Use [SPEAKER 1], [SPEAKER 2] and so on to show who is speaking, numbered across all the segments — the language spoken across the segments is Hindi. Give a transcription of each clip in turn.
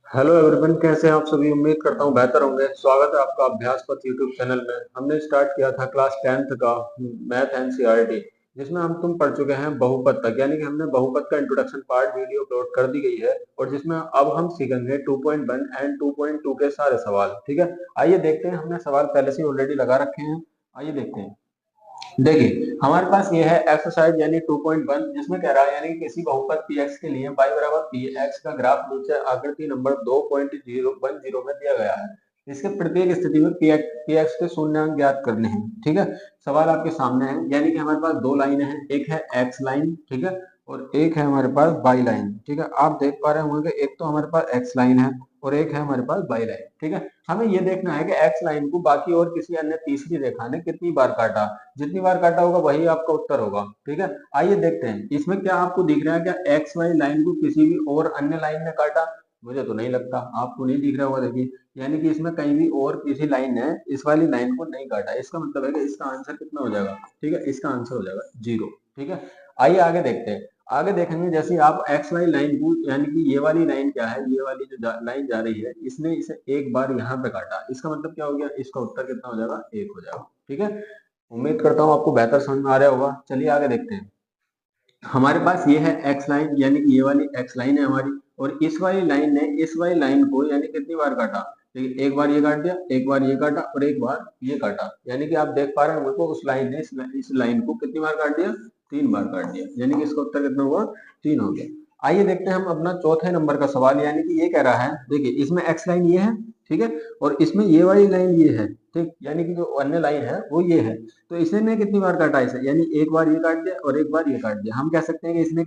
[SPEAKER 1] हेलो एवरीवन, कैसे हैं आप सभी। उम्मीद करता हूँ बेहतर होंगे। स्वागत है आपका अभ्यास पथ यूट्यूब चैनल में। हमने स्टार्ट किया था क्लास 10th का मैथ एनसीईआरटी, जिसमें हम तुम पढ़ चुके हैं बहुपद तक, यानी कि हमने बहुपद का इंट्रोडक्शन पार्ट वीडियो अपलोड कर दी गई है, और जिसमें अब हम सीखेंगे 2.1 एंड 2.2 के सारे सवाल। ठीक है, आइए देखते हैं। हमने सवाल पहले से ऑलरेडी लगा रखे हैं, आइए देखते हैं। देखिए हमारे पास ये है एक्सरसाइज यानी 2.1, जिसमें कह रहा है यानी कि किसी बहुपद px के लिए y बराबर px का ग्राफ नीचे आकृति नंबर 2.010 में दिया गया है। इसके प्रत्येक स्थिति में px के शून्यंक ज्ञात करने हैं। ठीक है, सवाल आपके सामने है, यानी कि हमारे पास दो लाइन है, एक है x लाइन, ठीक है, और एक है हमारे पास y लाइन। ठीक है, आप देख पा रहे होंगे एक तो हमारे पास x लाइन है और एक है हमारे पास y लाइन। ठीक है, हमें ये देखना है कि x लाइन को बाकी और किसी अन्य तीसरी रेखा ने कितनी बार काटा। जितनी बार काटा होगा वही आपका उत्तर होगा। ठीक है, आइए देखते हैं इसमें क्या आपको दिख रहा है, क्या एक्स वाई लाइन को किसी भी और अन्य लाइन ने काटा। मुझे तो नहीं लगता, आपको नहीं दिख रहा होगा। देखिए यानी कि इसमें कहीं भी और किसी लाइन ने इस वाली लाइन को नहीं काटा। इसका मतलब है कि इसका आंसर कितना हो जाएगा। ठीक है, इसका आंसर हो जाएगा 0। ठीक है, आइए आगे देखते हैं। आगे देखेंगे जैसे आप एक्स वाई लाइन को, यानी कि ये वाली लाइन क्या है, ये वाली जो लाइन जा रही है, इसने इसे एक बार यहाँ पे काटा। इसका मतलब क्या हो गया, इसका उत्तर कितना हो जाएगा, 1 हो जाएगा। ठीक है, उम्मीद करता हूँ आपको बेहतर समझ में आ रहा होगा। चलिए आगे देखते हैं। हमारे पास ये है एक्स लाइन, यानी कि ये वाली एक्स लाइन है हमारी, और इस वाली लाइन ने इस वाली लाइन को यानी कितनी बार काटा। देखिए एक बार ये काट दिया, एक बार ये काटा और एक बार ये काटा। यानी कि आप देख पा रहे होंगे को उस लाइन ने इस लाइन को कितनी बार काट दिया, 3 बार काट दिया। यानी कि इसका उत्तर कितना हुआ, 3 हो गया। आइए देखते हैं हम अपना चौथे नंबर का सवाल, यानी कि ये कह रहा है, देखिए इसमें एक्स लाइन ये है, ठीक है, और इसमें ये वाली लाइन ये है। ठीक, यानी कि जो अन्य लाइन है वो ये है। तो इसने कितनी बार काटा इसे, यानी एक बार ये काट दिया और एक बार ये काट दिया। हम कह सकते हैं कि इसने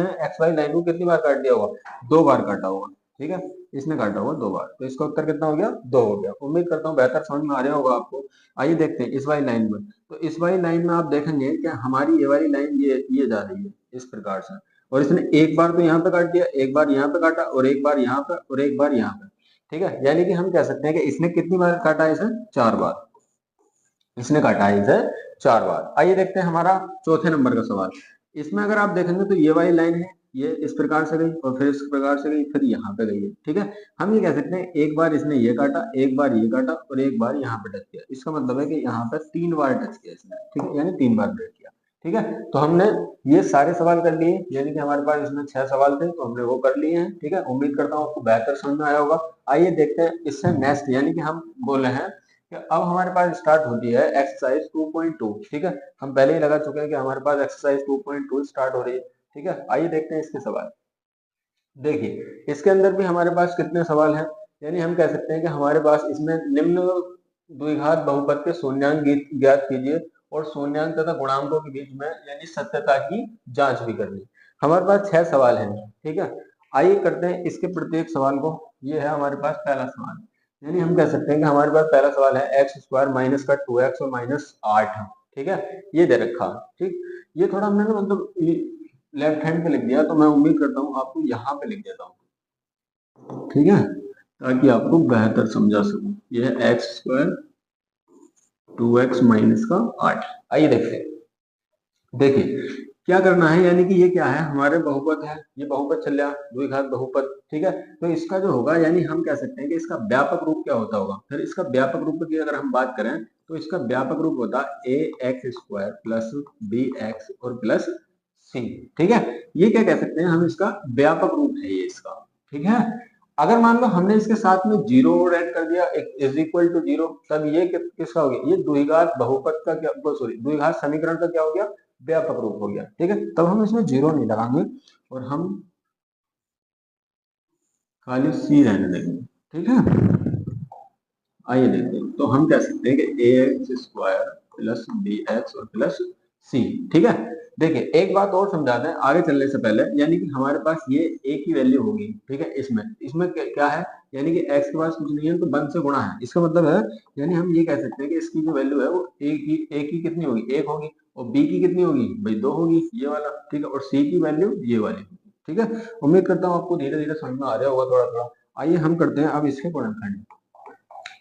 [SPEAKER 1] एक्स वाई लाइन को कितनी बार काट दिया होगा, 2 बार काटा होगा। ठीक है, इसने काटा होगा 2 बार, तो इसका उत्तर कितना हो गया, 2 हो गया। उम्मीद करता हूँ बेहतर समझ में आ रहा होगा आपको। आइए देखते हैं इस वाली लाइन में। तो इस वाली लाइन में आप देखेंगे कि हमारी ये वाली लाइन ये जा रही है इस प्रकार से, और इसने एक बार तो यहाँ पे काट दिया, एक बार यहाँ पे काटा और एक बार यहाँ पे और एक बार यहाँ पे। ठीक है, यानी कि हम कह सकते हैं कि इसने कितनी बार काटा, इसे 4 बार इसने काटा है, इसे 4 बार। आइए देखते हैं हमारा चौथे नंबर का सवाल। इसमें अगर आप देखेंगे तो ये वाली लाइन है, ये इस प्रकार से गई और फिर इस प्रकार से गई, फिर यहाँ पे गई है। ठीक है, हम ये कह सकते हैं एक बार इसने ये काटा, एक बार ये काटा और एक बार यहाँ पे टच किया। इसका मतलब है कि यहाँ पे 3 बार टच किया इसने। ठीक है, यानी 3 बार ब्रेक किया। ठीक है, तो हमने ये सारे सवाल कर लिए, यानी कि हमारे पास इसमें 6 सवाल थे, तो हमने वो कर लिए हैं। ठीक है, उम्मीद करता हूँ आपको बेहतर समझ में आया होगा। आइए देखते हैं इससे नेक्स्ट, यानी कि हम बोले हैं कि अब हमारे पास स्टार्ट होती है एक्सरसाइज 2.2। ठीक है, हम पहले ही लगा चुके हैं कि हमारे पास एक्सरसाइज 2.2 स्टार्ट हो रही है। ठीक है, आइए देखते हैं इसके सवाल। देखिए इसके अंदर भी हमारे पास कितने सवाल हैं, यानी हम कह सकते हैं कि हमारे पास इसमें निम्न द्विघात बहुपद के शून्यांक ज्ञात कीजिए और शून्यांक तथा गुणांकों के बीच में यानी सत्यता की जांच भी करनी। हमारे पास 6 सवाल हैं। ठीक है, आइए करते हैं इसके प्रत्येक सवाल को। ये है हमारे पास पहला सवाल, यानी हम कह सकते हैं कि हमारे पास पहला सवाल है एक्स स्क्वायर माइनस का 2x और माइनस 8। ठीक है, ये दे रखा। ठीक, ये थोड़ा हमने ना मतलब लेफ्ट हैंड पे लिख दिया, तो मैं उम्मीद करता हूँ आपको यहाँ पे लिख देता हूँ। ठीक है, ताकि आपको बेहतर समझा सकूं। ये है एक्स स्क्वायर 2x माइनस का 8। आइए देखते हैं। देखिए क्या करना है, यानी कि ये क्या है, हमारे बहुपद है, ये बहुपद चल रहा द्विघात बहुपद। ठीक है, तो इसका जो होगा, यानी हम कह सकते हैं कि इसका व्यापक रूप क्या होता होगा। फिर इसका व्यापक रूप की अगर हम बात करें तो इसका व्यापक रूप होता है A X square plus B X और प्लस सी। ठीक है, ये क्या कह सकते हैं हम, इसका व्यापक रूप है ये इसका। ठीक है, अगर मान लो हमने इसके साथ में 0 ऐड कर दिया, इज इक्वल टू 0, तब ये किसका हो गया, ये द्विघात बहुपद का क्या, सॉरी द्विघात समीकरण का क्या हो गया, व्यापक रूप हो गया। ठीक है, तब हम इसमें 0 नहीं लगाएंगे और हम खाली सी रहने देंगे। ठीक है, आइए देखते हैं। तो हम कह सकते हैं कि A X square plus B X और प्लस सी। ठीक है, देखिए एक बात और समझाते हैं आगे चलने से पहले, यानी कि हमारे पास ये ए की वैल्यू होगी। ठीक है, इसमें इसमें क्या है, यानी कि एक्स के पास कुछ नहीं है तो 1 से गुणा है। इसका मतलब है, यानी हम ये कह सकते हैं कि इसकी जो वैल्यू है वो ए की कितनी होगी, 1 होगी, और बी की कितनी होगी भाई, 2 होगी, ये वाला। ठीक है, और सी की वैल्यू ये वाली होगी। ठीक है, उम्मीद करता हूँ आपको धीरे धीरे समझ में आ रहा होगा थोड़ा थोड़ा। आइए हम करते हैं अब इसके गुणनखंड।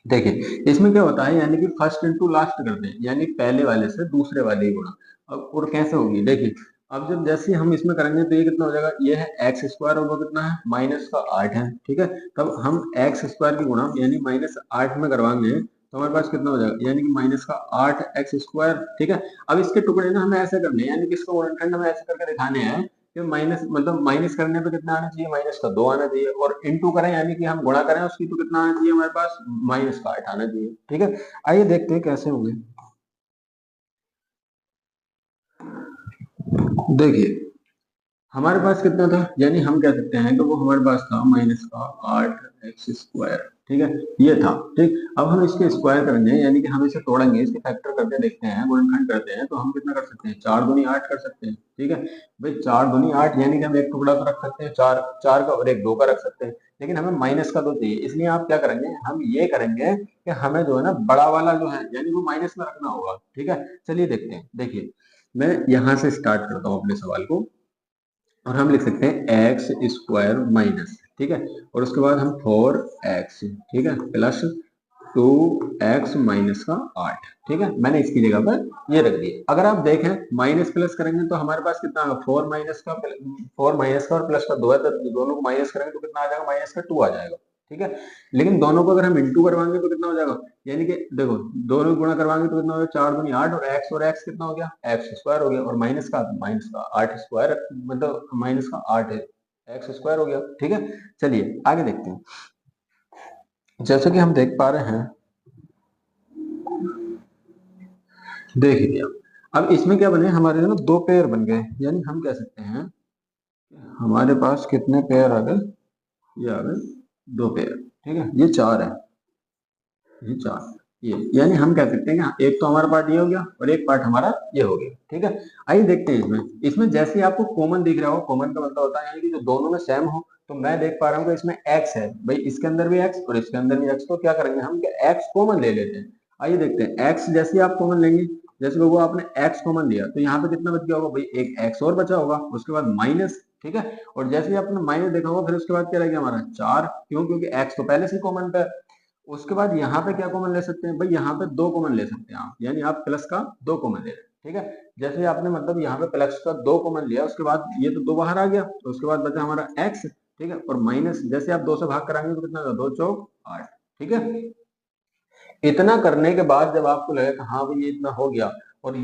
[SPEAKER 1] देखिए इसमें क्या होता है, यानी कि फर्स्ट इनटू लास्ट करते हैं, यानी पहले वाले से दूसरे वाले ही गुणा। अब और कैसे होगी, देखिए अब जब जैसे हम इसमें करेंगे तो ये कितना हो जाएगा, ये है एक्स स्क्वायर और वो कितना है माइनस का 8 है, ठीक है। तब हम एक्स स्क्वायर की गुणा यानी -8 में करवाएंगे तो हमारे पास कितना हो जाएगा, यानी कि माइनस का 8x स्क्वायर, ठीक है। अब इसके टुकड़े ना हमें ऐसे करने हैं, यानी कि इसको गुणनखंड हमें ऐसे करके दिखाने हैं कि माइनस मतलब माइनस करने पे कितना आना चाहिए, माइनस का 2 आना चाहिए, और इनटू करें यानी कि हम गुणा करें उसकी तो कितना आना चाहिए हमारे पास, माइनस का 8 आना चाहिए, ठीक है। आइए देखते हैं कैसे होंगे। देखिए हमारे पास कितना था, यानी हम कह सकते हैं कि वो हमारे पास था माइनस का 8x स्क्वायर, ठीक है, ये था, ठीक। अब हम इसके स्क्वायर करेंगे यानी कि हम इसे तोड़ेंगे, इसके फैक्टर करके देखते हैं, गुणनखंड करते हैं, तो हम कितना कर सकते हैं, 4 दूनी 8 कर सकते हैं, ठीक है। भाई 4 दूनी 8 यानी कि हम एक टुकड़ा तो रख सकते हैं, चार चार का और एक 2 का रख सकते हैं, लेकिन हमें माइनस का 2 चाहिए, इसलिए आप क्या करेंगे, हम ये करेंगे कि हमें जो है ना बड़ा वाला जो है यानी वो माइनस में रखना होगा, ठीक है। चलिए देखते हैं, देखिए मैं यहाँ से स्टार्ट करता हूँ अपने सवाल को, और हम लिख सकते हैं एक्स स्क्वायर माइनस, ठीक है, और उसके बाद हम 4x, ठीक है, प्लस 2x माइनस का 8, ठीक है। मैंने इसकी जगह पर ये रख दिया। अगर आप देखें माइनस प्लस करेंगे तो हमारे पास कितना आएगा, 4 माइनस का और प्लस का 2 है, तो दोनों को माइनस करेंगे तो कितना आ जाएगा, माइनस का 2 आ जाएगा, ठीक है। लेकिन दोनों को अगर हम इंटू करवाएंगे तो कितना हो जाएगा, यानी कि देखो दोनों को गुणा करवाएंगे तो कितना हो जाएगा, 4 दूनी 8 और एक्स कितना हो गया, एक्स स्क्वायर हो गया, और माइनस का 8 स्क्वायर मतलब माइनस का 8 है, एक्स स्क्वायर हो गया, ठीक है। चलिए आगे देखते हैं। जैसे कि हम देख पा रहे हैं, देख लिया। अब इसमें क्या बने, हमारे ना दो पेयर बन गए, यानी हम कह सकते हैं हमारे पास कितने पेयर आ गए, ये आ गए 2 पेयर, ठीक है, ये 4 है, ये 4, ये यानी हम कह सकते हैं कि एक तो हमारा पार्ट ये हो गया और एक पार्ट हमारा ये हो गया, ठीक है। आइए देखते हैं इसमें, इसमें जैसे आपको कॉमन दिख रहा हो, कॉमन का मतलब होता है यानी कि जो दोनों में सेम हो, तो मैं देख पा रहा हूँ कि इसमें x है, भाई इसके अंदर भी x और इसके अंदर भी x, तो क्या करेंगे हम कि x कॉमन ले लेते हैं। आइए देखते हैं x जैसे आप कॉमन लेंगे, जैसे वो आपने x कॉमन लिया तो यहाँ पे कितना बच गया होगा, भाई एक x और बचा होगा, उसके बाद माइनस, ठीक है, और जैसे ही आपने माइनस देखा होगा फिर उसके बाद क्या रह गया हमारा 4, क्यों, क्योंकि x तो पहले से कॉमन पे। उसके बाद यहाँ पे क्या कॉमन ले सकते हैं, भाई यहाँ पे 2 कॉमन ले सकते हैं आप, यानी आप प्लस का 2 कॉमन ले रहे हैं, ठीक है। जैसे आपने मतलब यहाँ पे प्लस का 2 कॉमन लिया, उसके बाद ये तो 2 बाहर आ गया, तो उसके बाद बचा हमारा x, ठीक है, और माइनस जैसे आप 2 से भाग कराएंगे तो कितना होगा, 2 चौक 8, ठीक है। इतना करने के बाद जब आपको लगे कि हाँ भाई ये इतना हो गया और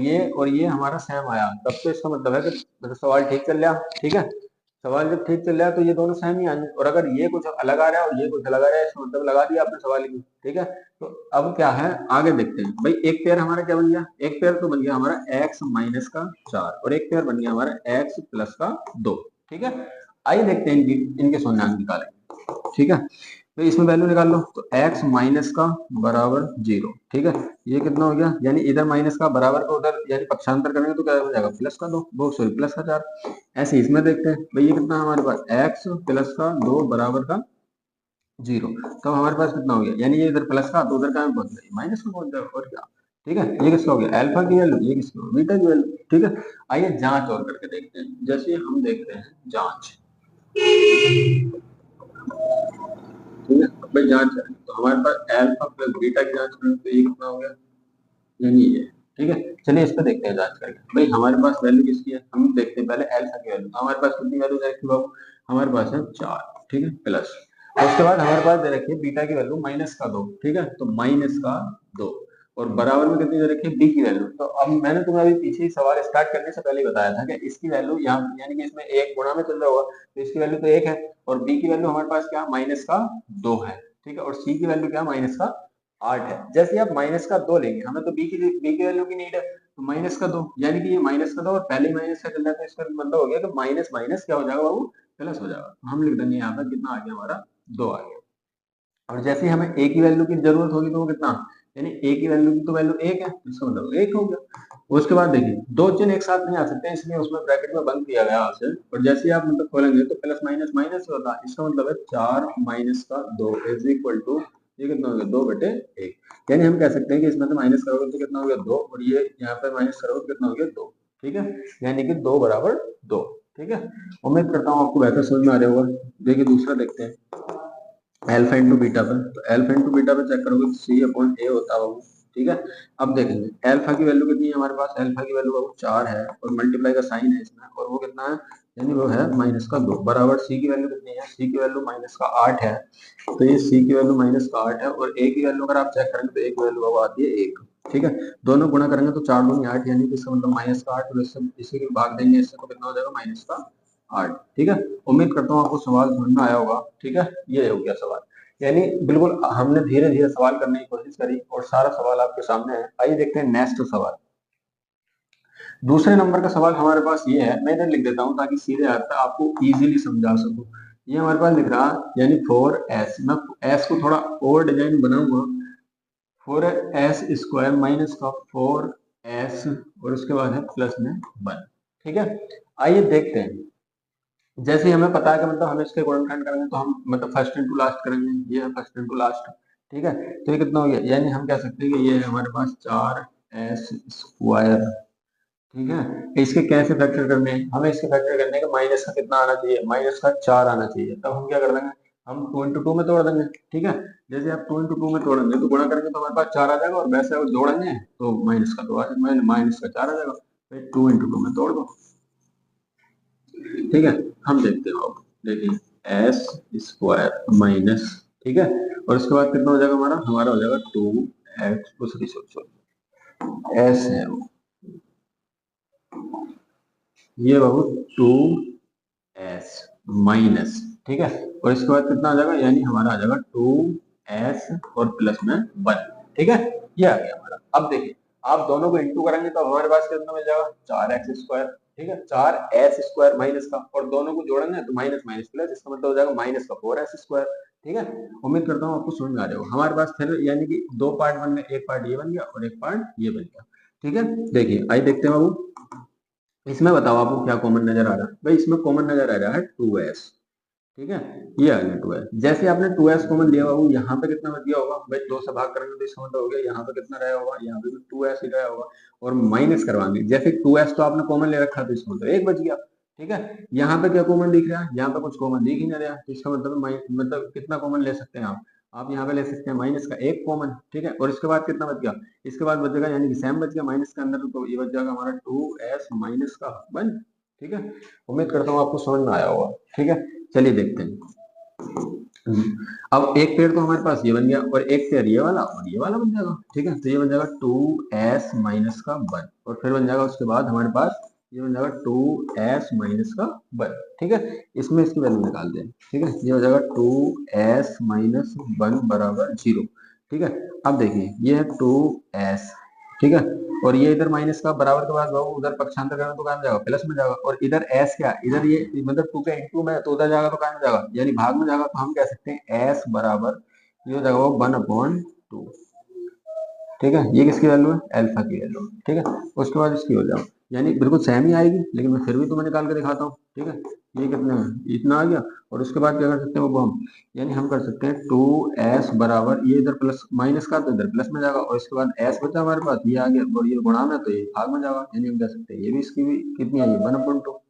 [SPEAKER 1] ये हमारा सेम आया, तब तो इसका मतलब है कि सवाल ठीक चल रहा, ठीक है। सवाल जब ठीक चल रहा है तो ये दोनों सेम ही आने, और अगर ये कुछ अलग आ रहा है और ये कुछ अलग आ रहा है, इसका मतलब लगा दिया आपने सवाल की, ठीक है। तो अब क्या है, आगे देखते हैं। भाई एक पेयर हमारा क्या बन गया, एक पेयर तो बन गया हमारा x माइनस का 4 और एक पेयर बन गया हमारा x प्लस का 2, ठीक है। आइए देखते हैं इनके शून्यांक निकालेंगे, ठीक है। तो इसमें वैल्यू निकाल लो, तो x माइनस का बराबर 0, ठीक है, ये कितना हो गया, यानी इधर माइनस का बराबर का उधर यानी पक्षांतर करेंगे तो क्या हो जाएगा, प्लस का 2, वो सॉरी प्लस का 4। ऐसे इसमें देखते हैं, भाई ये कितना है हमारे पास, x प्लस का 2 बराबर का 0, तो हमारे पास कितना हो गया, यानी ये इधर प्लस का तो उधर क्या पहुंच जाएगा, माइनस में पहुंच जाएगा, और क्या, ठीक है। ये किसका हो गया, अल्फा की वैल्यू, ये किसका बीटा की वैल्यू, ठीक है। आइए जांच और करके देखते हैं, जैसे हम देखते हैं जांच, ठीक है। भाई जांच करें तो हमारे पास अल्फा प्लस बीटा की जांच करें तो ये कितना हो गया, यानी ये, ठीक है। चलिए इस पे देखते हैं जांच करके, भाई हमारे पास वैल्यू किसकी है, हम देखते हैं पहले अल्फा की वैल्यू, तो हमारे पास कितनी वैल्यू दे रखी है बाबू, हमारे पास है 4, ठीक है, प्लस, उसके बाद हमारे पास दे रखी है बीटा की वैल्यू माइनस का 2, ठीक है, तो माइनस का 2, और बराबर में कितनी दे रखी है, बी की वैल्यू। तो अब मैंने तुम्हें अभी पीछे सवाल स्टार्ट करने से पहले ही बताया था कि इसकी वैल्यू यहाँ यानी कि इसमें एक गुणा में चल रहा होगा, तो इसकी वैल्यू तो 1 है, और बी की वैल्यू हमारे पास क्या माइनस का 2 है, ठीक है, और सी की वैल्यू क्या माइनस का 8 है। जैसे आप माइनस का 2 लेंगे, हमें तो बी की वैल्यू की नीड है, तो माइनस का 2 यानी कि ये माइनस का 2 और पहले ही माइनस का चल रहा है, तो इसका मतलब हो गया कि माइनस माइनस क्या हो जाएगा बाबू, प्लस हो जाएगा। तो हम लिख देंगे यहाँ पर कितना आ गया हमारा, 2 आ गया। और जैसे ही हमें ए की वैल्यू की जरूरत होगी तो वो कितना, यानी ए की वैल्यू की तो वैल्यू 1 है, इसका मतलब 1 हो गया। उसके बाद देखिए दो चिन्ह एक साथ नहीं आ सकते, इसलिए उसमें ब्रैकेट में बंद किया गया आपसे, और जैसे ही आप मतलब खोलेंगे तो प्लस माइनस माइनस होता है, इसका मतलब है 4 माइनस का 2 इज इक्वल टू, ये कितना हो गया, 2/1, यानी हम कह सकते हैं कि इसमें से माइनस करोगे तो कितना हो गया, 2, और ये यहाँ पे माइनस करोगे तो कितना हो गया, 2, ठीक है, यानी कि 2 बराबर 2, ठीक है। उम्मीद करता हूँ आपको बेहतर समझ में आ रहा होगा। देखिए दूसरा देखते हैं, अल्फा इंटू बीटा पर, तो अल्फा इंटू बीटा पर चेक करोगे तो सी अपॉन ए होता होगा, ठीक है। अब देखेंगे अल्फा की वैल्यू कितनी है हमारे पास, अल्फा की वैल्यू बाबू 4 है और मल्टीप्लाई का साइन है इसमें, और वो कितना है, यानी वो है -2 बराबर सी की वैल्यू कितनी है, सी की वैल्यू -8 है। तो ये सी की वैल्यू -8 है और ए की वैल्यू अगर आप चेक करेंगे तो ए की वैल्यू आती है 1। ठीक है, दोनों गुणा करेंगे तो 4 दूनी 8, यानी कि इसका मतलब -8, और इससे इसी के भाग देंगे इससे तो कितना हो जाएगा -8। ठीक है, उम्मीद करता हूँ आपको सवाल समझ में आया होगा। ठीक है, ये हो गया सवाल, यानी बिल्कुल हमने धीरे धीरे सवाल करने की कोशिश करी और सारा सवाल आपके सामने है। आइए देखते हैं नेक्स्ट सवाल। दूसरे नंबर का सवाल हमारे पास ये है, मैं इधर लिख देता हूँ ताकि सीधे आता आपको इजीली समझा सकूं। ये हमारे पास लिख रहा यानी 4s, मैं s को थोड़ा और डिजाइन बनाऊंगा, 4s² माइनस का 4s और उसके बाद है प्लस में 1। ठीक है, आइए देखते हैं। जैसे हमें पता है कि मतलब हम इसके गुणनखंड करेंगे तो हम मतलब फर्स्ट इंटू लास्ट करेंगे, ये है फर्स्ट इंटू लास्ट। ठीक है, तो ये कितना हो गया, यानी हम कह सकते हैं कि ये है हमारे पास 4s²। ठीक है, इसके कैसे फैक्टर करने हैं, हमें इसके फैक्टर करने का माइनस का कितना आना चाहिए, -4 आना चाहिए। तब हम क्या कर देंगे, हम 2 इंटू 2 में तोड़ देंगे। ठीक है, जैसे आप 2 इंटू 2 में तोड़ेंगे तो गुणा करेंगे तो हमारे पास 4 आ जाएगा, और वैसे अगर जोड़ेंगे तो -4 आ जाएगा। फिर 2 इंटू 2 में तोड़ दो। ठीक है, हम देखते हैं, अब देखिए s² माइनस, ठीक है, और उसके बाद कितना हो जाएगा हमारा हो जाएगा 2x, सॉरी s है वो, ये बाबू 2s माइनस। ठीक है, और इसके बाद कितना आ जाएगा, यानी हमारा आ जाएगा 2s और प्लस में 1। ठीक है, ये आ गया हमारा। अब देखिए आप दोनों को इंटू करेंगे तो हमारे पास कितना मिल जाएगा, 4x²। ठीक है, 4s² माइनस का, और दोनों को जोड़ेंगे तो माइनस माइनस प्लस, इसका मतलब हो जाएगा माइनस का 4s²। ठीक है, उम्मीद करता हूँ आपको समझ में आ रहा होगा। हमारे पास फिर यानी कि 2 पार्ट बन गए, एक पार्ट ये बन गया और एक पार्ट ये बन गया। ठीक है, देखिए आइए देखते हैं बाबू, इसमें बताओ आपको क्या कॉमन नजर आ रहा है। भाई इसमें कॉमन नजर आ रहा है 2s। ठीक है, ये आ गया 2s। जैसे आपने 2s कॉमन लिया बाबू, यहाँ पे कितना बच गया होगा, भाई 2 से भाग करेंगे तो इसका मतलब हो गया यहाँ पे कितना रहा होगा, यहाँ पे भी 2s ही रहा होगा, और माइनस करवाएंगे। जैसे 2s तो आपने कॉमन ले रखा तो इसका मतलब 1 बच गया। ठीक है, यहाँ पे क्या कॉमन दिख रहा है, यहाँ पे कुछ कॉमन दिख ही नहीं रहा, तो इसका मतलब कितना कॉमन ले सकते हैं आप यहाँ पे ले सकते हैं माइनस का 1 कॉमन। ठीक है, और इसके बाद कितना बच गया, इसके बाद बचेगा यानी कि सेम बच गया माइनस के अंदर, तो ये बच जाएगा हमारा 2s माइनस का 1। ठीक है, उम्मीद करता हूँ आपको समझ में आया होगा। ठीक है, चलिए देखते हैं। अब एक पेड़ तो हमारे पास ये बन गया, और एक पेड़ ये वाला और ये वाला बन जाएगा। ठीक है, तो ये बन जाएगा 2s माइनस का 1, और फिर बन जाएगा उसके बाद हमारे पास ये बन जाएगा 2s माइनस का 1। ठीक है, इसमें इसकी वैल्यू निकाल दें। ठीक है, ये हो जाएगा 2s माइनस 1 बराबर 0। ठीक है, अब देखिए ये है 2s। ठीक है, और ये इधर माइनस का बराबर के बाद उधर पक्षांतर करें तो कहाँ में जाएगा, प्लस में जाएगा, और इधर s क्या, इधर ये मतलब 2 के इंटू में, तो उधर जाएगा तो कहाँ में जाएगा, यानी भाग में जाएगा, तो हम कह सकते हैं s बराबर ये हो जाएगा 1/2। ठीक है, ये किसकी वैल्यू है, अल्फा की वैल्यू। ठीक है, उसके बाद इसकी हो जाओ, यानी बिल्कुल सेम ही आएगी, लेकिन मैं फिर भी तुम्हें निकाल के दिखाता हूँ। ठीक है, ये कितने में इतना आ गया, और उसके बाद क्या कर सकते हैं वो हम, यानी हम कर सकते हैं 2s बराबर, ये इधर प्लस माइनस का तो इधर प्लस में जाएगा, और इसके बाद s बचा हमारे पास, ये आ गया, और ये गुणा में तो ये भाग में जाएगा, यानी हम कह सकते हैं ये भी इसकी भी कितनी आई है 1/2।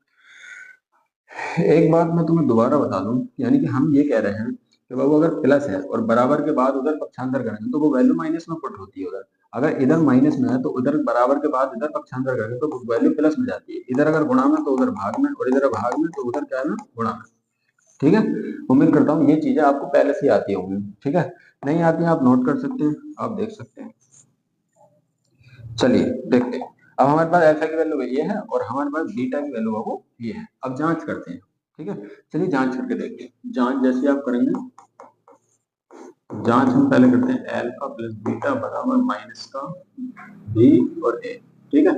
[SPEAKER 1] एक बात मैं तुम्हें दोबारा बता दूं, यानी कि हम ये कह रहे हैं कि बाबू अगर प्लस है और बराबर के बाद उधर पक्षांतर करेंगे तो वो वैल्यू माइनस में पुट होती है उधर। अगर इधर माइनस में है तो उधर बराबर के बाद इधर पक्षांतर करेंगे तो वैल्यू प्लस में जाती है। इधर अगर गुणा में तो उधर भाग में, और इधर भाग में तो उधर क्या है ना गुणा में। ठीक है, उम्मीद करता हूँ ये चीजें आपको पहले से आती होंगी। ठीक है, नहीं आती है आप नोट कर सकते हैं, आप देख सकते हैं। चलिए देखते हैं, अब हमारे पास अल्फा की वैल्यू ये है और हमारे पास बीटा की वैल्यू है वो ये है। अब जांच करते हैं। ठीक है, चलिए जांच करके देखते हैं। जांच जैसे आप करेंगे, जांच हम पहले करते हैं अल्फा प्लस बीटा बराबर माइनस का बी और ए। ठीक है,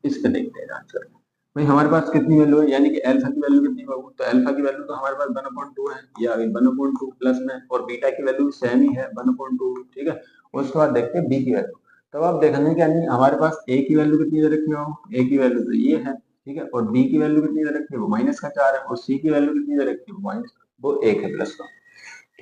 [SPEAKER 1] इसके देखते हैं जांच करके। भाई हमारे पास कितनी वैल्यू है, यानी कि अल्फा की वैल्यू कितनी होगी, तो अल्फा की वैल्यू तो हमारे पास 1/2 है, ये आ गई 1/2 प्लस में, और बीटा की वैल्यू सेम ही है 1/2। ठीक है, उसके बाद देखते हैं बी की वैल्यू। तब आप देखेंगे कि यानी हमारे पास ए की वैल्यू कितनी दे रखी है, ए की वैल्यू तो ये है। ठीक है, और बी की वैल्यू कितनी दे रखी है, वो -4 है, और सी की वैल्यू कितनी दे रखी है, वो 1 है प्लस का।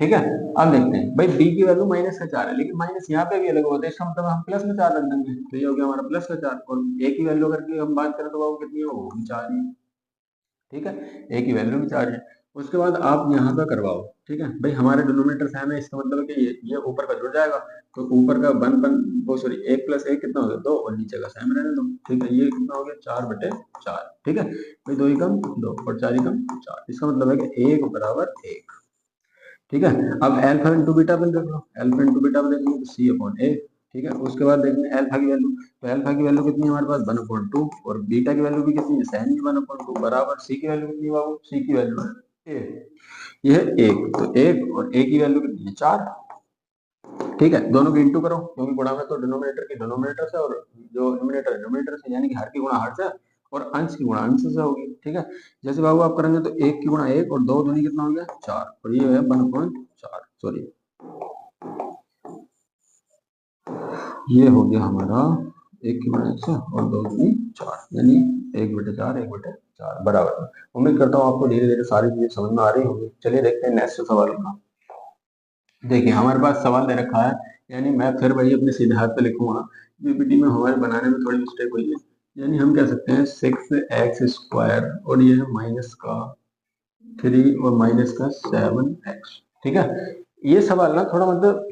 [SPEAKER 1] ठीक है, अब देखते हैं भाई बी की वैल्यू -4 है, लेकिन माइनस यहाँ पे भी अलग होता है, इसका मतलब हम प्लस में 4 रख देंगे, तो ये हो गया हमारा +4। और ए की वैल्यू अगर हम बात करें तो वो कितनी है, वो भी 4 ही है। ठीक है, ए की वैल्यू भी 4 है, उसके बाद आप यहाँ पे करवाओ, ठीक है भाई, हमारे डिनोमिनेटर सेम है, इसका मतलब है कि ये ऊपर का जुड़ जाएगा, तो ऊपर का वो सॉरी 1 + 1 कितना हो गया 2, और नीचे का सेम रहने दो, ठीक है, ये कितना हो गया 4/4, ठीक है भाई, 2 एकम 2 और 4 एकम 4, इसका मतलब है कि 1 बराबर 1, ठीक है। अब अल्फा इंटू बीटा पे देख लो, अल्फा इंटू बीटा पे देख लो तो C/A, ठीक है। उसके बाद देखेंगे अल्फा की वैल्यू, तो अल्फा की वैल्यू कितनी है हमारे पास 1/2, और बीटा की वैल्यू भी कितनी है सेम ही 1/2, बराबर सी की वैल्यू कितनी है बाबू, सी की वैल्यू है ए, ये है 1, तो 1 और ए की वैल्यू कितनी है 4, ठीक है। दोनों की इंटू करो, क्योंकि गुणा में तो डिनोमिनेटर की डिनोमिनेटर से और जो न्यूमरेटर है न्यूमरेटर से, यानी कि हर की गुणा हर से और अंश की गुणा अंश से होगी, ठीक है। जैसे बाबू आप करेंगे तो 1 की गुणा 1 और 2 दूनी कितना हो गया 4, और ये है 1/4, सॉरी ये हो गया हमारा 1 की गुणा 1 से और 2 दूनी 4, यानी 1/4 1/4 बराबर। उम्मीद करता हूँ आपको धीरे धीरे सारी चीजें समझ में आ रही होंगी। चलिए देखते हैं नेक्स्ट सवाल का। देखिए हमारे पास सवाल दे रखा है, यानी मैं फिर वही अपने सीधे हाथ पे लिखूंगा, पीपीटी में हमारे बनाने में थोड़ी मिस्टेक हुई है। यानी हम कह सकते हैं 6x² और ये है माइनस का 3 और माइनस का 7x, ठीक है। ये सवाल ना थोड़ा मतलब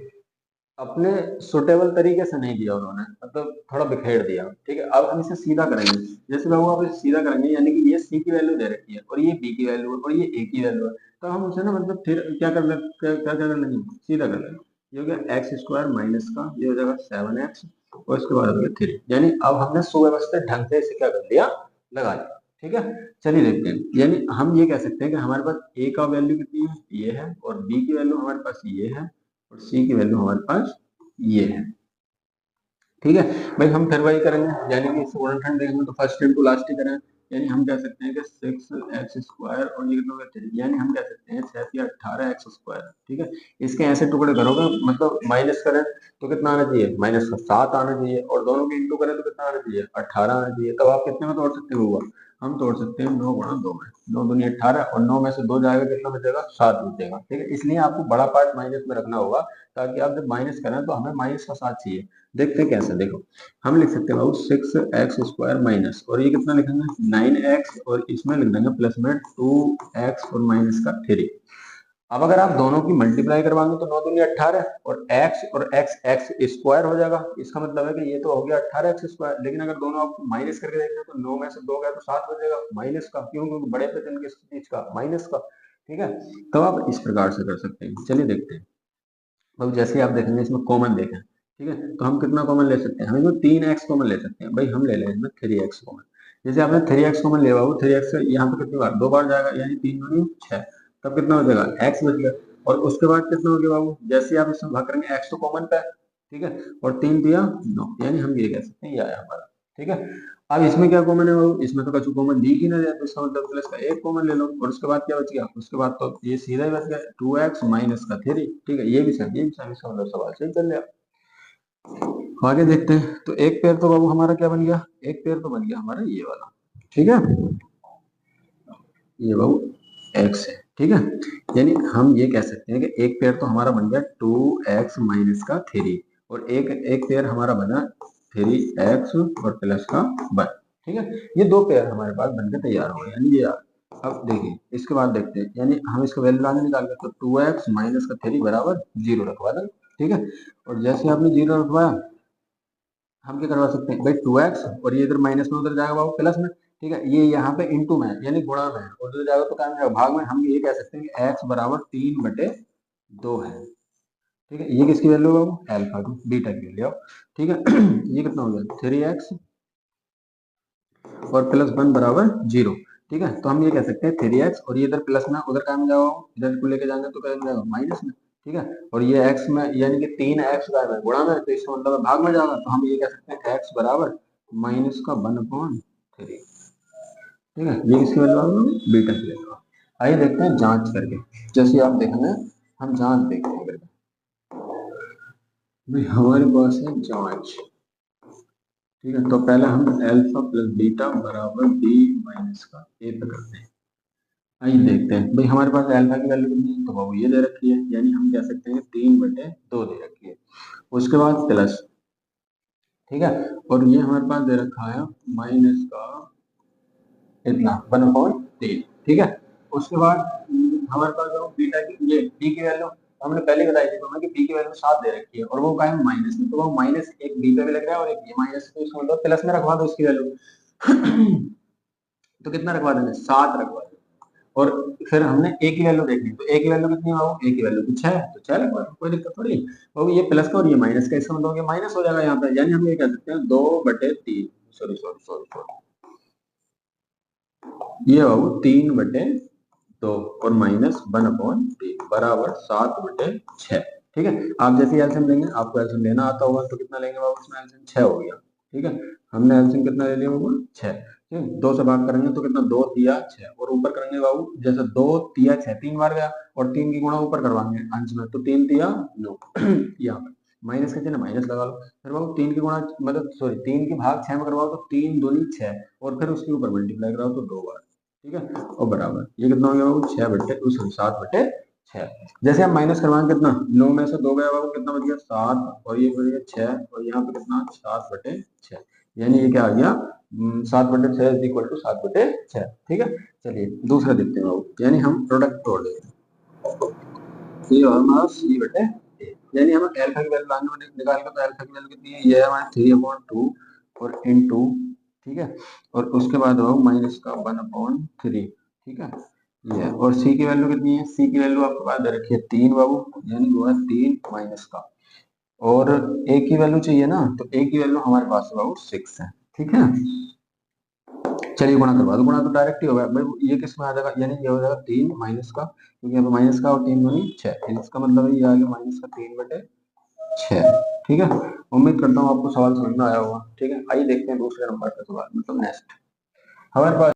[SPEAKER 1] अपने सुटेबल तरीके से नहीं दिया उन्होंने, मतलब थोड़ा बिखेर दिया, ठीक है। अब हम इसे सीधा करेंगे, जैसे बाबू आप इसे सीधा करेंगे, यानी कि ये सी की वैल्यू दे रखी है और ये बी की वैल्यू है और ये ए की वैल्यू है, तो हम उसे ना मतलब फिर क्या कर लेंगे, सीधा कर लेंगे। ये हो गया x² माइनस का, ये हो जाएगा 7x और उसके बाद हो गया 3, यानी अब हमने सुव्यवस्थित ढंग से इसे क्या कर लिया, लगा लिया, ठीक है। चलिए देखते हैं, यानी हम ये कह सकते हैं कि हमारे पास ए का वैल्यू कितनी है ये है, और बी की वैल्यू हमारे पास ये है, और सी की वैल्यू हमारे पास ये है, ठीक है भाई। हम फिर वही करेंगे, यानी कि इससे गुणनखंड देखेंगे तो फर्स्ट इंटू लास्ट ही करें, यानी हम कह सकते हैं कि 6x² और ये कितना होगा 3, यानी हम कह सकते हैं 18x², ठीक है। इसके ऐसे टुकड़े करोगे, मतलब माइनस करें तो कितना आना चाहिए, माइनस का 7 आना चाहिए, और दोनों के इंटू करें तो कितना आना चाहिए 18 आना चाहिए। तब आप कितने में तोड़ सकते हो, हम तोड़ सकते हैं 9 × 2 में, 9 दूनी 18 और 9 में से 2 जाएगा कितना बचेगा 7 बचेगा, ठीक है। इसलिए आपको बड़ा पार्ट माइनस में रखना होगा, ताकि आप जब माइनस करें तो हमें माइनस का 7 चाहिए। देखते हैं कैसे, देखो हम लिख सकते हैं बाबू 6x² माइनस, और ये कितना लिखेंगे 9x, और इसमें लिख देंगे प्लस में 2x और माइनस का 3। अब अगर आप दोनों की मल्टीप्लाई करवाएंगे तो 9 दूनी 18 और x हो जाएगा, इसका मतलब है कि ये तो हो गया 18x², लेकिन अगर दोनों आप माइनस करके देखें तो 9 में से 2 गया तो 7 बचेगा माइनस का, क्यों, क्योंकि बड़े पे चिन्ह किस चीज का, माइनस का, ठीक है। तो आप इस प्रकार से कर सकते हैं। चलिए देखते हैं, अब जैसे आप देखेंगे इसमें कॉमन देखें, ठीक है, तो हम कितना कॉमन ले सकते हैं, हम इसमें 3x कॉमन ले सकते हैं, भाई हम ले लें इसमें 3x कॉमन। जैसे आपने 3x कॉमन लिया वो 3x यहाँ पे कितनी बार 2 बार जाएगा, यानी 3 दूनी 6, तब कितना हो जाएगा x बच गया, और उसके बाद कितना हो गया बाबू, जैसे आप इसमें भाग करेंगे x तो कॉमन पे है, ठीक है, और 3 दिया 9, यानी हम ये कह सकते हैं ये आया हमारा, ठीक है। अब इसमें क्या कॉमन है बाबू, इसमें तो कछु कॉमन दिख ही ना जाए, तो इसका मतलब प्लस का 1 कॉमन ले लो, और उसके बाद क्या बच गया, उसके बाद तो ये सीधा ही बच गया 2x माइनस का 3, ठीक है, ये भी सही, ये भी सही, इसका मतलब सवाल सही चल गया। आगे देखते हैं, तो एक पेयर तो बाबू हमारा क्या बन गया, एक पेयर तो बन गया हमारा ये वाला, ठीक है, ये बाबू x है, ठीक है। यानी हम ये कह सकते हैं कि एक पेयर तो हमारा बन गया 2x माइनस का 3, और एक एक पेयर हमारा बना 3x और प्लस का 1, ठीक है। ये दो पेयर हमारे पास बनकर तैयार हो गए, यानी ये अब देखिए इसके बाद देखते हैं, यानी हम इसका वैल्यू आगे निकाल के, तो 2x माइनस का 3 बराबर 0 रखवा दें, ठीक है। और जैसे आपने 0 रखवाया, हम क्या करवा सकते हैं भाई 2x, और ये इधर माइनस में उधर जाएगा बाबू प्लस में, ठीक है, ये यहाँ पे इंटू में यानी गुणा में है, और उधर जाएगा तो क्या में जाएगा भाग में। हम ये कह सकते हैं कि x बराबर 3/2 है, ठीक है। ये किसकी वैल्यू है बाबू, अल्फा की, बीटा की वैल्यू, ठीक है। ये कितना हो गया 3x और प्लस 1 बराबर 0, ठीक है। तो हम ये कह सकते हैं 3x, और ये इधर प्लस में उधर क्या में जाओ, इधर को लेके जाएंगे तो क्या में जाएगा माइनस में, ठीक है। और ये x में यानी कि 3x का है गुणा में, तो इसका मतलब भाग में जाएगा, तो हम ये कह सकते हैं x बराबर माइनस का 1/3, ठीक है। ये किसकी वैल्यू आ गई, बीटा की वैल्यू। आइए देखते हैं जांच करके, जैसे आप देखेंगे हम जांच देखते हैं करके, भाई हमारे पास है जांच, ठीक है। तो पहले हम अल्फा प्लस बीटा बराबर बी माइनस का ए पे करते हैं। आइए देखते हैं, भाई हमारे पास अल्फा की वैल्यू कितनी है, तो वो ये दे रखी है, यानी हम कह सकते हैं 3/2 दे रखी है, उसके बाद प्लस, ठीक है, और ये हमारे पास दे रखा है माइनस का इतना 1/3, ठीक है। उसके बाद हमारे पास जो बीटा की ये बी की वैल्यू हमने पहले बताई थी तुम्हें कि बी की वैल्यू 7 दे रखी है और वो का है माइनस में, तो वो माइनस एक बी पे भी लग रहा है और एक ये माइनस पे, इसको मतलब प्लस में रखवा दो इसकी वैल्यू। तो कितना रखवा देंगे 7 रखवा देंगे। और फिर हमने ए की वैल्यू देखनी, तो ए की वैल्यू कितनी है बाबू, ए की वैल्यू तो 6 है, तो 6 लगवा दो, कोई दिक्कत थोड़ी। बाबू ये प्लस का और ये माइनस का, इसका मतलब ये माइनस हो जाएगा यहाँ पे, यानी हम ये कह सकते हैं 2/3, सॉरी सॉरी सॉरी सॉरी, ये बाबू 3/2 और माइनस 1/3 बराबर 7/6। ठीक है, आप जैसे एलसीएम लेंगे, आपको एलसीएम लेना आता होगा तो कितना लेंगे बाबू, इसमें एलसीएम 6 हो गया। ठीक है, हमने एलसीएम कितना ले लिया बाबू 6। ठीक है, 2 से भाग करेंगे तो कितना 2 तिया 6 और ऊपर करेंगे बाबू जैसे 2 तिया 6 3 बार गया और 3 की गुणा ऊपर करवाएंगे अंश में, तो 3 तिया 9। यहाँ पे माइनस के चिन्ह माइनस लगा लो, फिर बाबू 3 की गुणा मतलब सॉरी 3 की भाग 6 में करवाओ तो 3 दूनी 6 और फिर उसके ऊपर मल्टीप्लाई कराओ तो 2 बार। ठीक है, और बराबर ये कितना हो गया बाबू 7/6। जैसे हम माइनस करवाएंगे कितना 9 में से 2 गया बाबू, कितना बच गया 7 और ये बच गया 6 और यहाँ पे कितना 7/6, यानी ये क्या आ गया 7/6 इज इक्वल टू 7/6। ठीक है, चलिए दूसरा देखते हैं बाबू, यानी हम प्रोडक्ट तोड़ देते हैं, ये हमारा C/A, यानी हमें अल्फा की वैल्यू लाने निकाल के, तो अल्फा की वैल्यू कितनी है, ये है हमारा 3/2 और इनटू, ठीक है, और उसके बाद बाबू माइनस का 1/3। ठीक है, ये और सी की वैल्यू कितनी है, सी की वैल्यू आपके पास दे रखी है 3 बाबू, यानी वो है 3 माइनस का, और ए की वैल्यू चाहिए ना, तो ए की वैल्यू हमारे पास बाबू 6 है। ठीक है, चलिए गुणा करवा दो, गुणा तो डायरेक्ट ही होगा भाई, ये किस में आ जाएगा, यानी ये हो जाएगा 3 माइनस का, क्योंकि यहाँ पे माइनस का और 3 दूनी 6, इसका मतलब है ये आ गया माइनस का 3/6। ठीक है, उम्मीद करता हूँ आपको सवाल समझ में आया होगा। ठीक है, आइए देखते हैं दूसरे नंबर का सवाल, मतलब नेक्स्ट हमारे पास